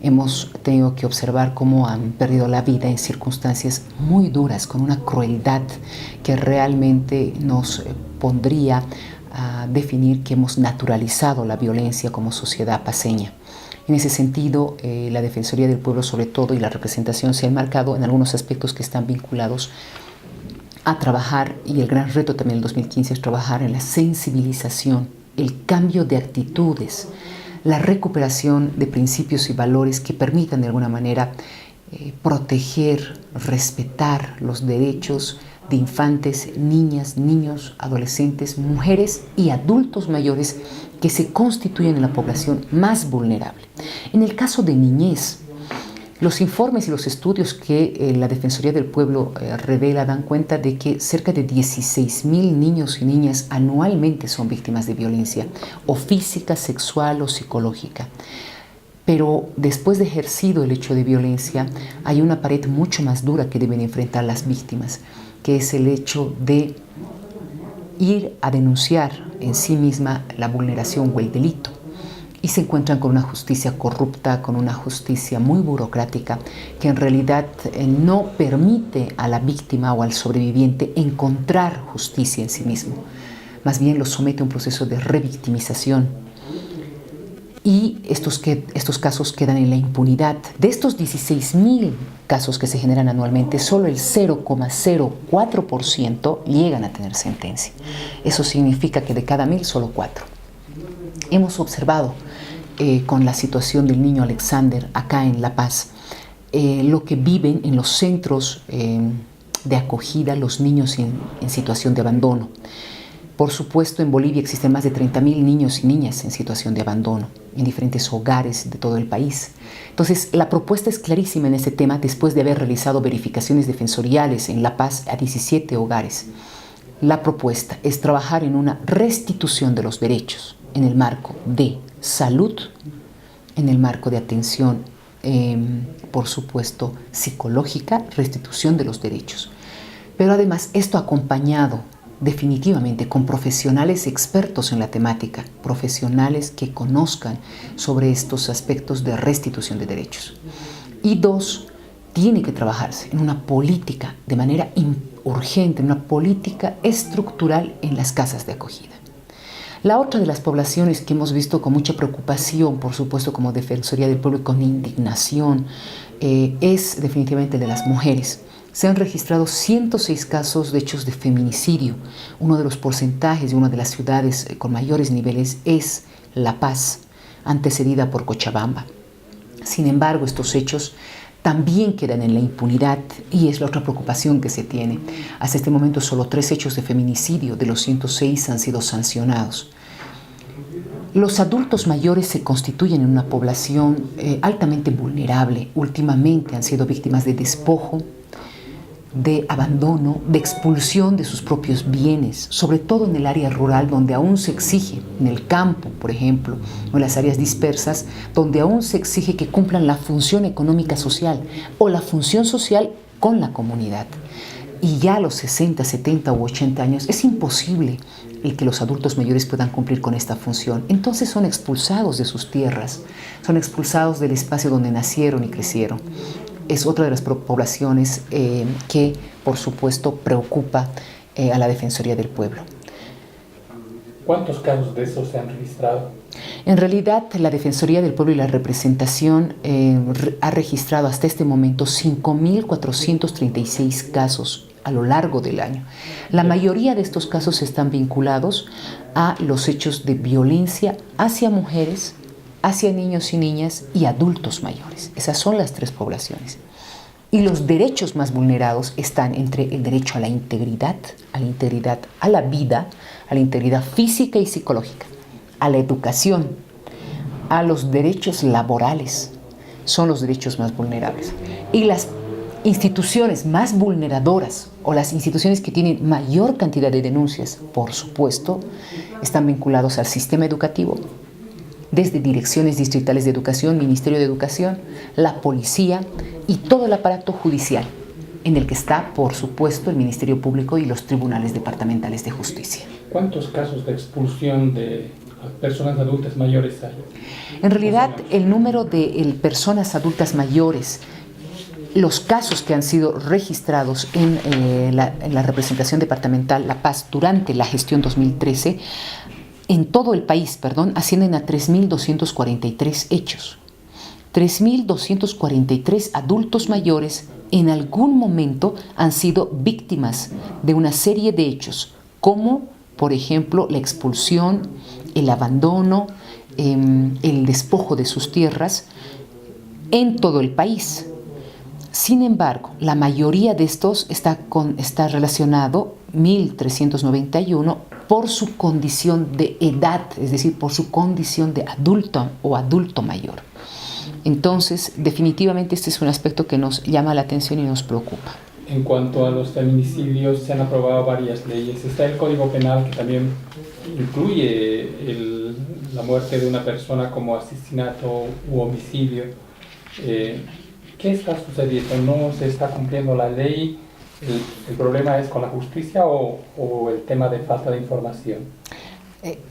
Hemos tenido que observar cómo han perdido la vida en circunstancias muy duras, con una crueldad que realmente nos pondría a definir que hemos naturalizado la violencia como sociedad paceña. En ese sentido, la Defensoría del Pueblo sobre todo y la representación se han marcado en algunos aspectos que están vinculados a trabajar, y el gran reto también del 2015 es trabajar en la sensibilización, el cambio de actitudes, la recuperación de principios y valores que permitan de alguna manera proteger, respetar los derechos de infantes, niñas, niños, adolescentes, mujeres y adultos mayores que se constituyen en la población más vulnerable. En el caso de niñez, los informes y los estudios que la Defensoría del Pueblo revela dan cuenta de que cerca de 16,000 niños y niñas anualmente son víctimas de violencia, o física, sexual o psicológica. Pero después de ejercido el hecho de violencia, hay una pared mucho más dura que deben enfrentar las víctimas, que es el hecho de ir a denunciar en sí misma la vulneración o el delito. Y se encuentran con una justicia corrupta, con una justicia muy burocrática, que en realidad no permite a la víctima o al sobreviviente encontrar justicia en sí mismo. Más bien lo somete a un proceso de revictimización. Y estos casos quedan en la impunidad. De estos 16,000 casos que se generan anualmente, solo el 0,04% llegan a tener sentencia. Eso significa que de cada 1,000, solo 4. Hemos observado con la situación del niño Alexander acá en La Paz, lo que viven en los centros de acogida los niños en situación de abandono. Por supuesto, en Bolivia existen más de 30,000 niños y niñas en situación de abandono, en diferentes hogares de todo el país. Entonces, la propuesta es clarísima en este tema después de haber realizado verificaciones defensoriales en La Paz a 17 hogares. La propuesta es trabajar en una restitución de los derechos en el marco de salud, en el marco de atención, por supuesto, psicológica, restitución de los derechos. Pero además esto acompañado definitivamente con profesionales expertos en la temática, profesionales que conozcan sobre estos aspectos de restitución de derechos. Y 2, tiene que trabajarse en una política de manera urgente, en una política estructural en las casas de acogida. La otra de las poblaciones que hemos visto con mucha preocupación, por supuesto como Defensoría del Pueblo y con indignación, es definitivamente de las mujeres. Se han registrado 106 casos de hechos de feminicidio. Uno de los porcentajes de una de las ciudades con mayores niveles es La Paz, antecedida por Cochabamba. Sin embargo, estos hechos también quedan en la impunidad y es la otra preocupación que se tiene. Hasta este momento solo 3 hechos de feminicidio de los 106 han sido sancionados. Los adultos mayores se constituyen en una población altamente vulnerable. Últimamente han sido víctimas de despojo, de abandono, de expulsión de sus propios bienes, sobre todo en el área rural donde aún se exige, en el campo, por ejemplo, o en las áreas dispersas, donde aún se exige que cumplan la función económica social o la función social con la comunidad. Y ya a los 60, 70 u 80 años es imposible el que los adultos mayores puedan cumplir con esta función. Entonces son expulsados de sus tierras, son expulsados del espacio donde nacieron y crecieron. Es otra de las poblaciones que, por supuesto, preocupa a la Defensoría del Pueblo. ¿Cuántos casos de esos se han registrado? En realidad, la Defensoría del Pueblo y la representación ha registrado hasta este momento 5,436 casos a lo largo del año. La mayoría de estos casos están vinculados a los hechos de violencia hacia mujeres, hacia niños y niñas y adultos mayores. Esas son las 3 poblaciones. Y los derechos más vulnerados están entre el derecho a la integridad, a la vida, a la integridad física y psicológica, a la educación, a los derechos laborales. Son los derechos más vulnerables. Y las instituciones más vulneradoras o las instituciones que tienen mayor cantidad de denuncias, por supuesto, están vinculados al sistema educativo, desde direcciones distritales de educación, Ministerio de Educación, la policía y todo el aparato judicial, en el que está, por supuesto, el Ministerio Público y los tribunales departamentales de justicia. ¿Cuántos casos de expulsión de personas adultas mayores hay? En realidad, el número de personas adultas mayores, los casos que han sido registrados en la representación departamental La Paz durante la gestión 2013, en todo el país, ascienden a 3.243 hechos. 3.243 adultos mayores en algún momento han sido víctimas de una serie de hechos, como, por ejemplo, la expulsión, el abandono, el despojo de sus tierras en todo el país. Sin embargo, la mayoría de estos está relacionado, 1.391, por su condición de edad, es decir, por su condición de adulto o adulto mayor. Entonces, definitivamente este es un aspecto que nos llama la atención y nos preocupa. En cuanto a los feminicidios, se han aprobado varias leyes. Está el Código Penal, que también incluye la muerte de una persona como asesinato u homicidio. ¿Qué está sucediendo? ¿No se está cumpliendo la ley? ¿El problema es con la justicia o el tema de falta de información?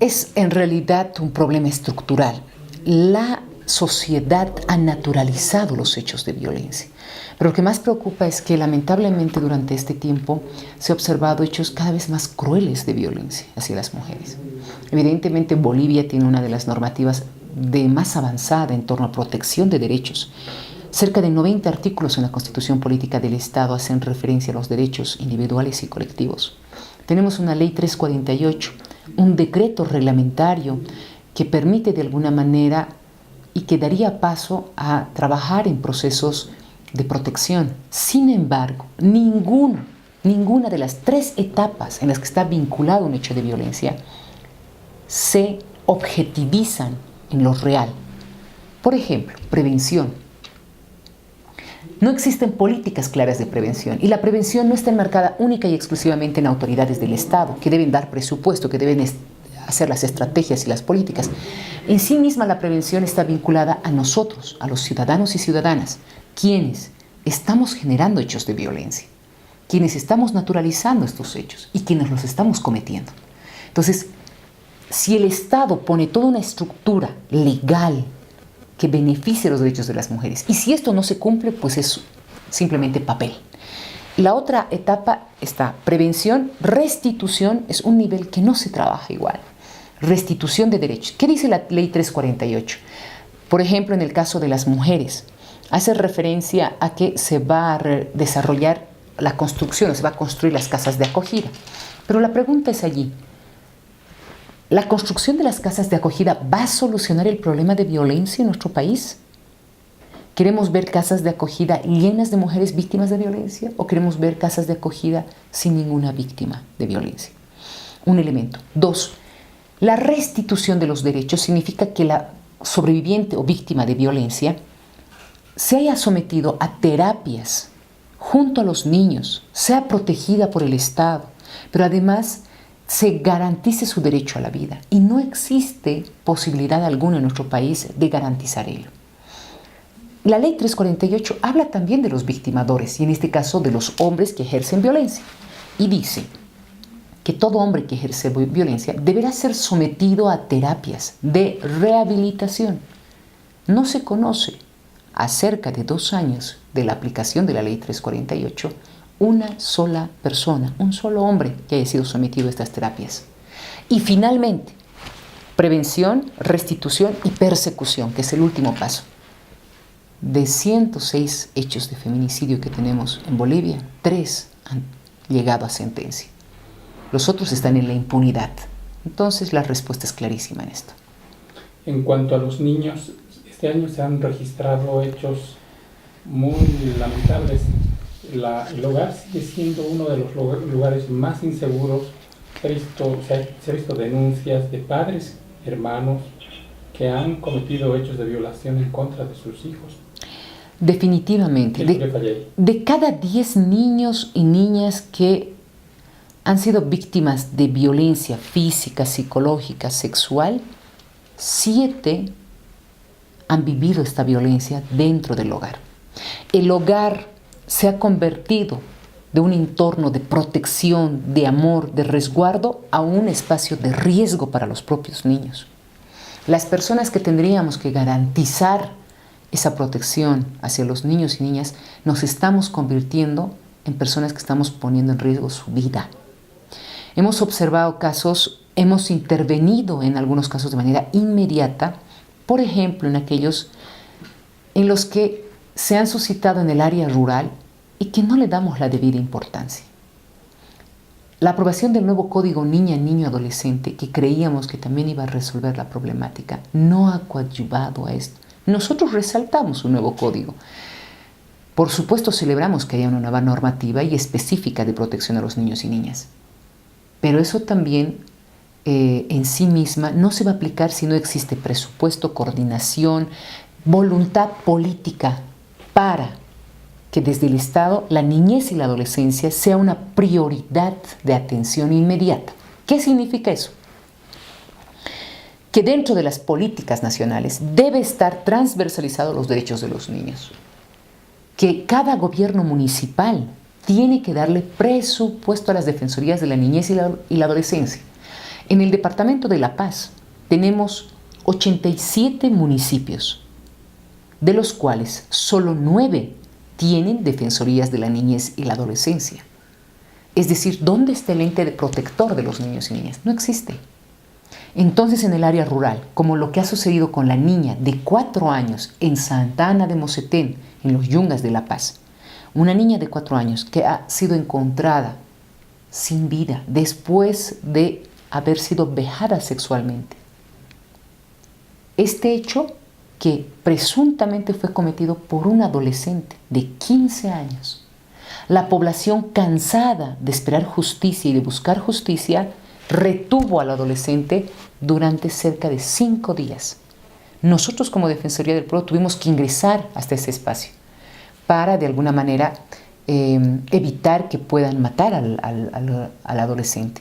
Es en realidad un problema estructural. La sociedad ha naturalizado los hechos de violencia. Pero lo que más preocupa es que lamentablemente durante este tiempo se han observado hechos cada vez más crueles de violencia hacia las mujeres. Evidentemente Bolivia tiene una de las normativas de más avanzada en torno a protección de derechos. Cerca de 90 artículos en la Constitución Política del Estado hacen referencia a los derechos individuales y colectivos. Tenemos una ley 348, un decreto reglamentario que permite de alguna manera y que daría paso a trabajar en procesos de protección. Sin embargo, ninguna de las 3 etapas en las que está vinculado un hecho de violencia se objetivizan en lo real. Por ejemplo, prevención. No existen políticas claras de prevención y la prevención no está enmarcada única y exclusivamente en autoridades del Estado, que deben dar presupuesto, que deben hacer las estrategias y las políticas. En sí misma la prevención está vinculada a nosotros, a los ciudadanos y ciudadanas, quienes estamos generando hechos de violencia, quienes estamos naturalizando estos hechos y quienes los estamos cometiendo. Entonces, si el Estado pone toda una estructura legal que beneficie los derechos de las mujeres, y si esto no se cumple, pues es simplemente papel. La otra etapa está prevención, restitución, es un nivel que no se trabaja igual. Restitución de derechos. ¿Qué dice la ley 348? Por ejemplo, en el caso de las mujeres, hace referencia a que se va a desarrollar la construcción, o se va a construir las casas de acogida. Pero la pregunta es allí, ¿la construcción de las casas de acogida va a solucionar el problema de violencia en nuestro país? ¿Queremos ver casas de acogida llenas de mujeres víctimas de violencia o queremos ver casas de acogida sin ninguna víctima de violencia? Un elemento. 2. La restitución de los derechos significa que la sobreviviente o víctima de violencia se haya sometido a terapias junto a los niños, sea protegida por el Estado, pero además se garantice su derecho a la vida. Y no existe posibilidad alguna en nuestro país de garantizar ello. La ley 348 habla también de los victimadores, y en este caso de los hombres que ejercen violencia. Y dice que todo hombre que ejerce violencia deberá ser sometido a terapias de rehabilitación. No se conoce, a cerca de 2 años de la aplicación de la ley 348, una sola persona, un solo hombre que haya sido sometido a estas terapias. Y finalmente, prevención, restitución y persecución, que es el último paso. De 106 hechos de feminicidio que tenemos en Bolivia, 3 han llegado a sentencia. Los otros están en la impunidad. Entonces la respuesta es clarísima en esto. En cuanto a los niños, este año se han registrado hechos muy lamentables. El hogar sigue siendo uno de los lugares más inseguros. Se ha visto denuncias de padres, hermanos, que han cometido hechos de violación en contra de sus hijos. Definitivamente. De cada 10 niños y niñas que han sido víctimas de violencia física, psicológica, sexual, 7 han vivido esta violencia dentro del hogar. El hogar se ha convertido de un entorno de protección, de amor, de resguardo, a un espacio de riesgo para los propios niños. Las personas que tendríamos que garantizar esa protección hacia los niños y niñas, nos estamos convirtiendo en personas que estamos poniendo en riesgo su vida. Hemos observado casos, hemos intervenido en algunos casos de manera inmediata, por ejemplo, en aquellos en los que se han suscitado en el área rural y que no le damos la debida importancia. La aprobación del nuevo código niña, niño, adolescente, que creíamos que también iba a resolver la problemática, no ha coadyuvado a esto. Nosotros resaltamos un nuevo código. Por supuesto, celebramos que haya una nueva normativa y específica de protección a los niños y niñas. Pero eso también en sí misma no se va a aplicar si no existe presupuesto, coordinación, voluntad política para que desde el Estado la niñez y la adolescencia sea una prioridad de atención inmediata. ¿Qué significa eso? Que dentro de las políticas nacionales debe estar transversalizados los derechos de los niños. Que cada gobierno municipal tiene que darle presupuesto a las defensorías de la niñez y la adolescencia. En el departamento de La Paz tenemos 87 municipios, de los cuales solo 9 tienen defensorías de la niñez y la adolescencia. Es decir, ¿dónde está el ente protector de los niños y niñas? No existe. Entonces, en el área rural, como lo que ha sucedido con la niña de 4 años en Santa Ana de Mocetén, en los Yungas de La Paz, una niña de 4 años que ha sido encontrada sin vida después de haber sido vejada sexualmente. Este hecho, que presuntamente fue cometido por un adolescente de 15 años. La población, cansada de esperar justicia y de buscar justicia, retuvo al adolescente durante cerca de 5 días. Nosotros, como Defensoría del Pueblo, tuvimos que ingresar hasta ese espacio para, de alguna manera, evitar que puedan matar al adolescente.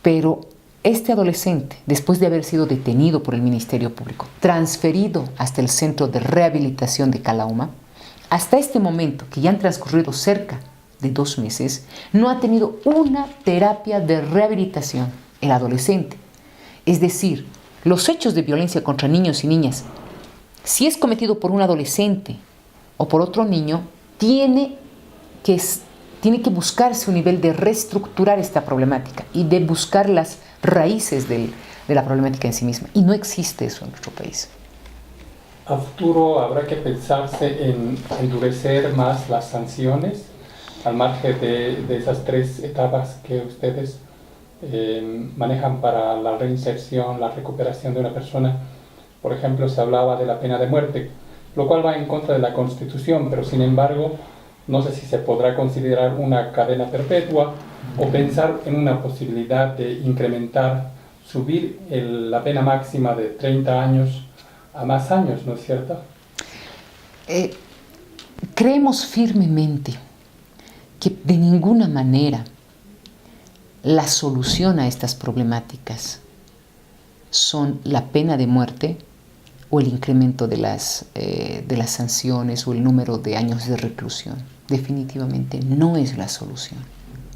Pero este adolescente, después de haber sido detenido por el Ministerio Público, transferido hasta el Centro de Rehabilitación de Calauma, hasta este momento, que ya han transcurrido cerca de 2 meses, no ha tenido una terapia de rehabilitación el adolescente. Es decir, los hechos de violencia contra niños y niñas, si es cometido por un adolescente o por otro niño, tiene que buscarse un nivel de reestructurar esta problemática y de buscar las raíces de la problemática en sí misma. Y no existe eso en nuestro país. A futuro habrá que pensarse en endurecer más las sanciones al margen de esas 3 etapas que ustedes manejan para la reinserción, la recuperación de una persona. Por ejemplo, se hablaba de la pena de muerte, lo cual va en contra de la Constitución, pero sin embargo, no sé si se podrá considerar una cadena perpetua o pensar en una posibilidad de incrementar, subir la pena máxima de 30 años a más años, ¿no es cierto? Creemos firmemente que de ninguna manera la solución a estas problemáticas son la pena de muerte o el incremento de las sanciones o el número de años de reclusión. Definitivamente no es la solución,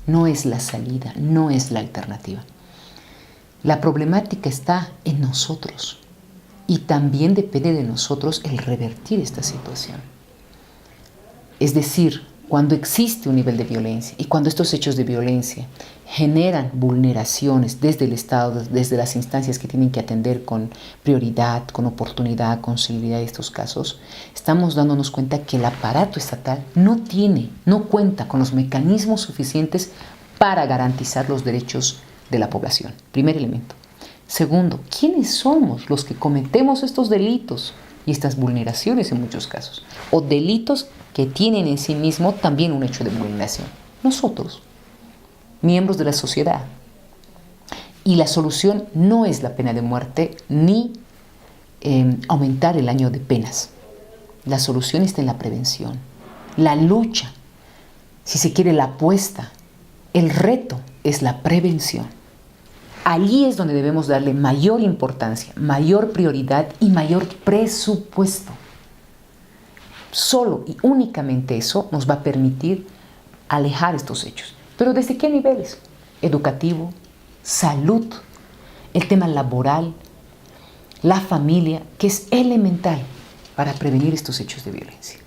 no es la salida, no es la alternativa. La problemática está en nosotros y también depende de nosotros el revertir esta situación. Es decir, cuando existe un nivel de violencia y cuando estos hechos de violencia generan vulneraciones desde el Estado, desde las instancias que tienen que atender con prioridad, con oportunidad, con celeridad estos casos, estamos dándonos cuenta que el aparato estatal no cuenta con los mecanismos suficientes para garantizar los derechos de la población. Primer elemento. Segundo, ¿quiénes somos los que cometemos estos delitos y estas vulneraciones en muchos casos? O delitos que tienen en sí mismo también un hecho de vulneración. Nosotros, miembros de la sociedad. Y la solución no es la pena de muerte ni aumentar el año de penas. La solución está en la prevención, la lucha, si se quiere la apuesta, el reto es la prevención. Allí es donde debemos darle mayor importancia, mayor prioridad y mayor presupuesto. Solo y únicamente eso nos va a permitir alejar estos hechos. ¿Pero desde qué niveles? Educativo, salud, el tema laboral, la familia, que es elemental para prevenir estos hechos de violencia.